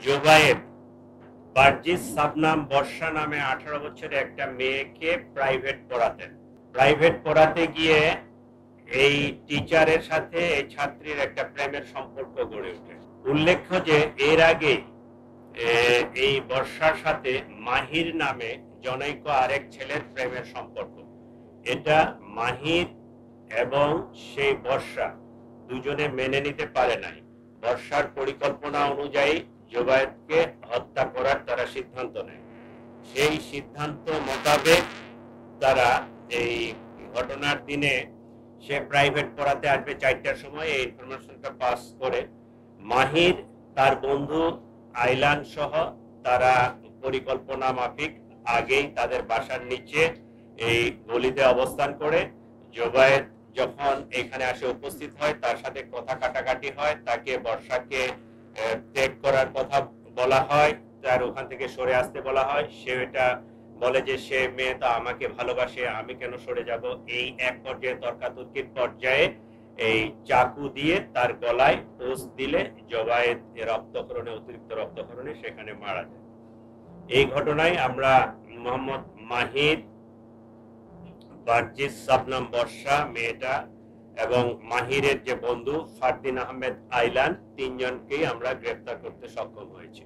জোবায়েদ বার্জিস সাবনাম বর্ষা নামে 18 বছরের একটা মেয়েকে প্রাইভেট পড়াতে গিয়ে এই টিচারের সাথে এই ছাত্রীর একটা প্রেমের সম্পর্ক গড়ে ওঠে। উল্লেখ্য যে এর আগে এই বর্ষার সাথে মাহির নামে জনৈক আরেক ছেলের প্রেমের সম্পর্ক। এটা মাহির এবং সেই বর্ষা দুজনে মেনে নিতে পারে নাই। বর্ষার পরিকল্পনা অনুযায়ী জোবায়েদকে হত্যা করার তারা সিদ্ধান্ত নেয়। সেই সিদ্ধান্ত মোতাবেক তারা এই ঘটনার দিনে সে প্রাইভেট পড়াতে আসবে 4টার সময়, এই ইনফরমেশনটা পাস করে মাহির তার বন্ধু আইলান সহ তারা পরিকল্পনা মাফিক আগেই তাদের বাসার নিচে এই গলিতে অবস্থান করে। জোবায়েদ যখন এখানে আসে উপস্থিত হয়, তার সাথে কথা কাটাকাটি হয়, তাকে বর্ষাকে ত্যাগ করার কথা বলা হয়, তার ওখান থেকে সরে আসতে বলা হয়। সে এটা বলে যে সে মেয়ে তো আমাকে ভালোবাসে, আমি কেন সরে যাব। এই এক পর্যায়ে তর্কাতর্কির পর্যায়ে এই চাকু দিয়ে তার গলায় পোস্ট দিলে জোবায়েদ অতিরিক্ত রক্তক্ষরণে সেখানে মারা যায়। এই ঘটনায় আমরা মোহাম্মদ মাহির, বার্জিস সাবনাম বর্ষা মেয়েটা এবং মাহিরের যে বন্ধু ফারদিন আহমেদ আইলান, 3জনকেই আমরা গ্রেফতার করতে সক্ষম হয়েছি।